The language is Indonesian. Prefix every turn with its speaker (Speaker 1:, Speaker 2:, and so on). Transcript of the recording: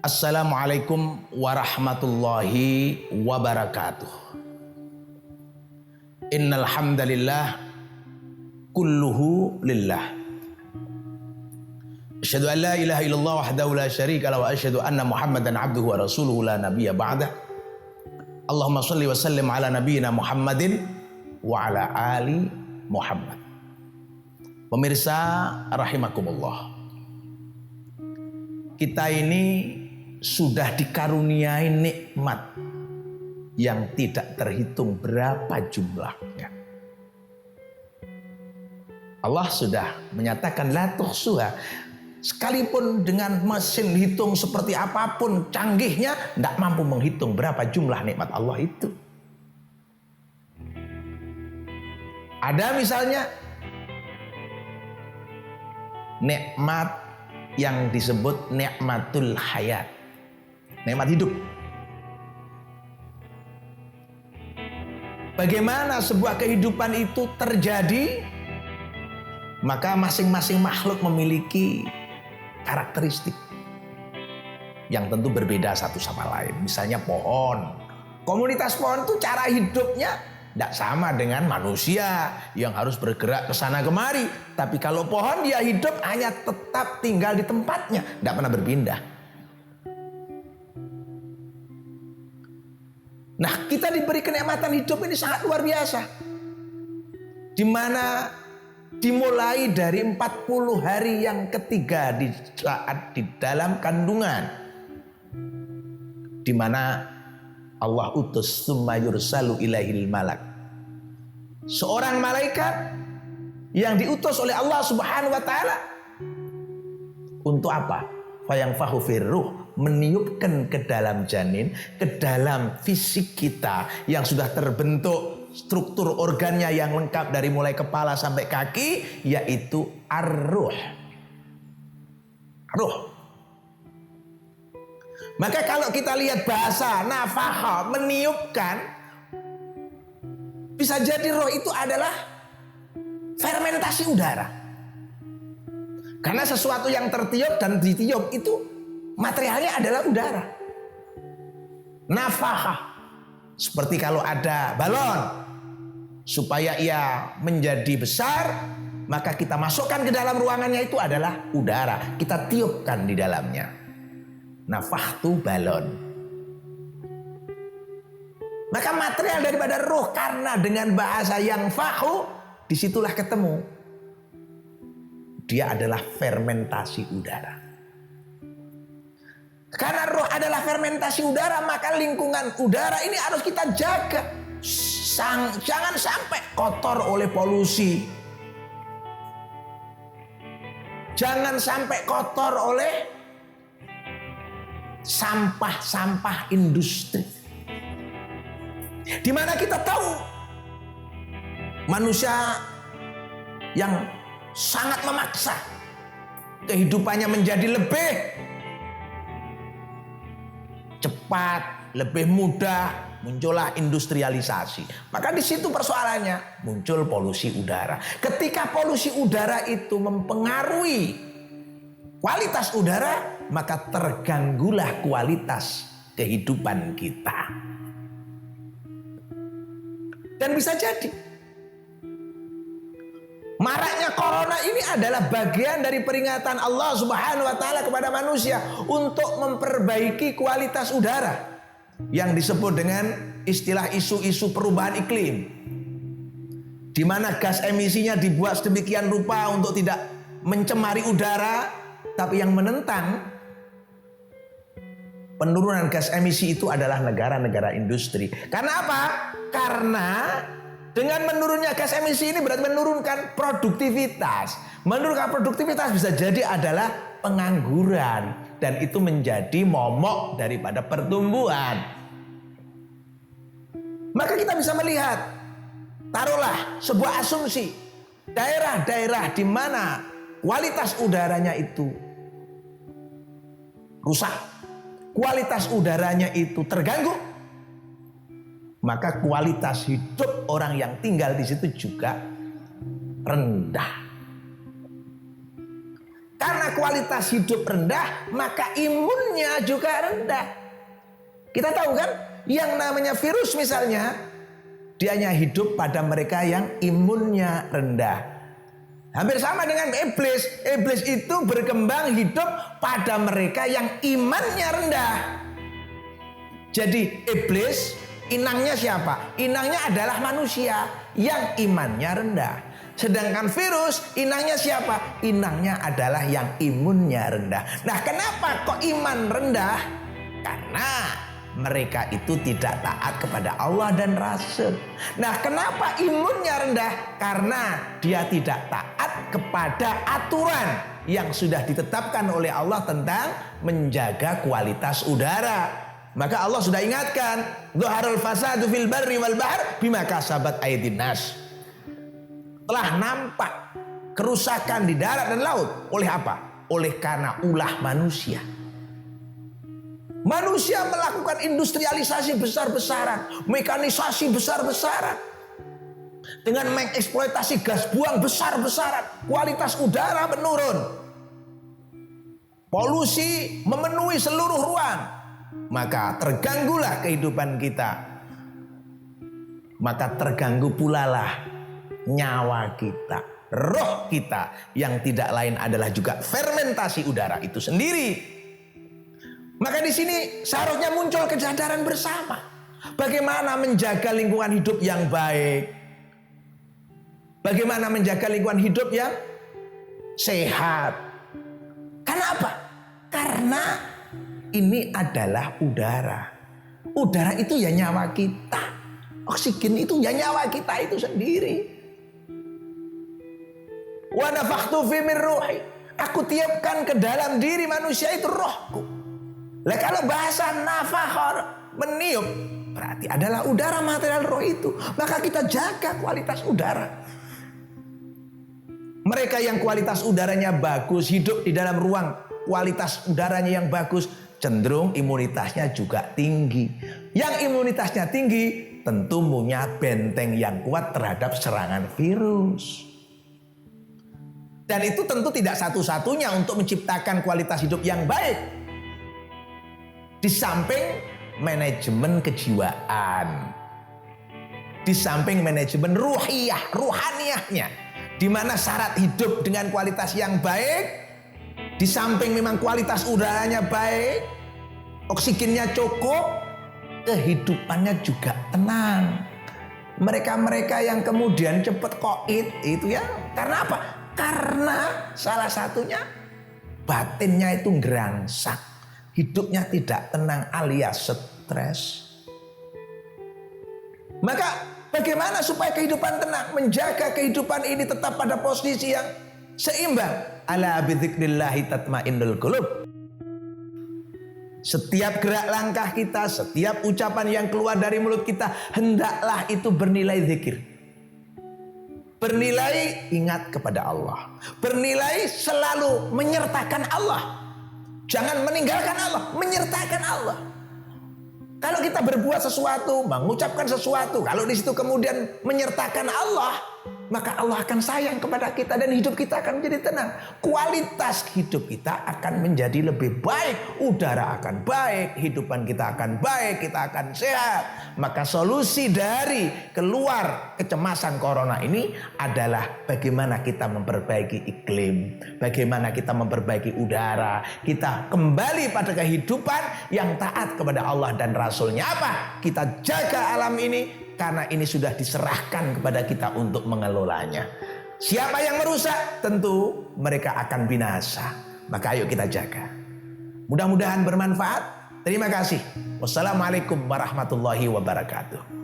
Speaker 1: Assalamualaikum warahmatullahi wabarakatuh. Innal hamdalillah kulluhu lillah. Asyhadu an la ilaha illallah wahdahu la syarika lahu wa asyhadu anna Muhammadan abduhu wa rasuluhu la nabiyya ba'dah. Allahumma shalli wa sallim ala nabiyyina Muhammadin wa ala ali Muhammad. Pemirsa rahimakumullah. Kita ini sudah dikaruniai nikmat yang tidak terhitung berapa jumlahnya. Allah sudah menyatakan la tuhsuha. Sekalipun dengan mesin hitung seperti apapun canggihnya, tidak mampu menghitung berapa jumlah nikmat Allah itu. Ada misalnya nikmat yang disebut nikmatul hayat, nikmat hidup. Bagaimana sebuah kehidupan itu terjadi? Maka masing-masing makhluk memiliki karakteristik yang tentu berbeda satu sama lain. Misalnya pohon, komunitas pohon itu cara hidupnya tidak sama dengan manusia yang harus bergerak ke sana kemari. Tapi kalau pohon dia hidup hanya tetap tinggal di tempatnya, tidak pernah berpindah. Nah, kita diberi kenikmatan hidup ini sangat luar biasa. Di mana dimulai dari 40 hari yang ketiga di saat di dalam kandungan, di mana Allah utus summa yursalu ilaihil malak, seorang malaikat yang diutus oleh Allah Subhanahu wa taala untuk apa? Fayangfahu firruh, meniupkan ke dalam janin, ke dalam fisik kita yang sudah terbentuk struktur organnya yang lengkap dari mulai kepala sampai kaki, yaitu ar-ruh. Ruh. Maka kalau kita lihat bahasa nafakha, meniupkan, bisa jadi roh itu adalah fermentasi udara. Karena sesuatu yang tertiup dan ditiup itu materialnya adalah udara. Nafakha. Seperti kalau ada balon, supaya ia menjadi besar, maka kita masukkan ke dalam ruangannya itu adalah udara. Kita tiupkan di dalamnya. Nafakhtu balon. Maka material daripada ruh, karena dengan bahasa yang fahu, disitulah ketemu. Dia adalah fermentasi udara. Karena roh adalah fermentasi udara, maka lingkungan udara ini harus kita jaga. Jangan sampai kotor oleh polusi. Jangan sampai kotor oleh sampah-sampah industri. Di mana kita tahu manusia yang sangat memaksa kehidupannya menjadi lebih cepat, lebih mudah, muncullah industrialisasi. Maka di situ persoalannya, muncul polusi udara. Ketika polusi udara itu mempengaruhi kualitas udara, maka terganggulah kualitas kehidupan kita. Dan bisa jadi maraknya corona ini adalah bagian dari peringatan Allah Subhanahu wa taala kepada manusia untuk memperbaiki kualitas udara yang disebut dengan istilah isu-isu perubahan iklim, di mana gas emisinya dibuat sedemikian rupa untuk tidak mencemari udara, tapi yang menentang penurunan gas emisi itu adalah negara-negara industri. Karena apa? Karena dengan menurunnya gas emisi ini berarti menurunkan produktivitas. Menurunkan produktivitas bisa jadi adalah pengangguran. Dan itu menjadi momok daripada pertumbuhan. Maka kita bisa melihat, taruhlah sebuah asumsi, daerah-daerah di mana kualitas udaranya itu rusak, kualitas udaranya itu terganggu, maka kualitas hidup orang yang tinggal di situ juga rendah. Karena karena kualitas hidup rendah, maka imunnya juga rendah. Kita tahu kan, yang namanya virus misalnya, dia hanya hidup pada mereka yang imunnya rendah. Hampir sama dengan iblis. Iblis itu berkembang hidup pada mereka yang imannya rendah. Jadi iblis, inangnya siapa? Inangnya adalah manusia yang imannya rendah. Sedangkan virus, inangnya siapa? Inangnya adalah yang imunnya rendah. Nah, kenapa kok iman rendah? Karena mereka itu tidak taat kepada Allah dan Rasul. Nah, kenapa imunnya rendah? Karena dia tidak taat kepada aturan yang sudah ditetapkan oleh Allah tentang menjaga kualitas udara. Maka Allah sudah ingatkan, "Dhaharul fasadu fil barri wal bahr bima kasabat aydin nas." Telah nampak kerusakan di darat dan laut. Oleh apa? Oleh karena ulah manusia. Manusia melakukan industrialisasi besar-besaran, mekanisasi besar-besaran, dengan mengeksploitasi gas buang besar-besaran, kualitas udara menurun, polusi memenuhi seluruh ruang, maka terganggulah kehidupan kita, maka terganggu pula lah nyawa kita, roh kita, yang tidak lain adalah juga fermentasi udara itu sendiri. Maka di sini seharusnya muncul kesadaran bersama. Bagaimana menjaga lingkungan hidup yang baik? Bagaimana menjaga lingkungan hidup yang sehat? Karena apa? Karena ini adalah udara. Udara itu ya nyawa kita. Oksigen itu ya nyawa kita itu sendiri. Wa nafakhtu fi min ruhi. Aku tiupkan ke dalam diri manusia itu rohku. Lah kalau bahasa nafakhar, meniup, berarti adalah udara material roh itu. Maka kita jaga kualitas udara. Mereka yang kualitas udaranya bagus, hidup di dalam ruang kualitas udaranya yang bagus, cenderung imunitasnya juga tinggi. Yang imunitasnya tinggi tentu punya benteng yang kuat terhadap serangan virus. Dan itu tentu tidak satu-satunya untuk menciptakan kualitas hidup yang baik. Di samping manajemen kejiwaan, di samping manajemen ruhiyah, ruhaniyahnya, di mana syarat hidup dengan kualitas yang baik, di samping memang kualitas udaranya baik, oksigennya cukup, kehidupannya juga tenang. Mereka-mereka yang kemudian cepat koid itu ya, karena apa? Karena salah satunya batinnya itu ngerangsak, hidupnya tidak tenang alias stres. Maka bagaimana supaya kehidupan tenang, menjaga kehidupan ini tetap pada posisi yang seimbang? Ala bidzikrillahi tatmainnul qulub. Setiap gerak langkah kita, setiap ucapan yang keluar dari mulut kita, hendaklah itu bernilai zikir. Bernilai ingat kepada Allah. Bernilai selalu menyertakan Allah. Jangan meninggalkan Allah, menyertakan Allah. Kalau kita berbuat sesuatu, mengucapkan sesuatu, kalau di situ kemudian menyertakan Allah, maka Allah akan sayang kepada kita dan hidup kita akan menjadi tenang. Kualitas hidup kita akan menjadi lebih baik, udara akan baik, kehidupan kita akan baik, kita akan sehat. Maka solusi dari keluar kecemasan corona ini adalah bagaimana kita memperbaiki iklim, bagaimana kita memperbaiki udara, kita kembali pada kehidupan yang taat kepada Allah dan Rasulnya. Apa? Kita jaga alam ini, karena ini sudah diserahkan kepada kita untuk mengelolanya. Siapa yang merusak, tentu mereka akan binasa. Maka ayo kita jaga. Mudah-mudahan bermanfaat. Terima kasih. Wassalamualaikum warahmatullahi wabarakatuh.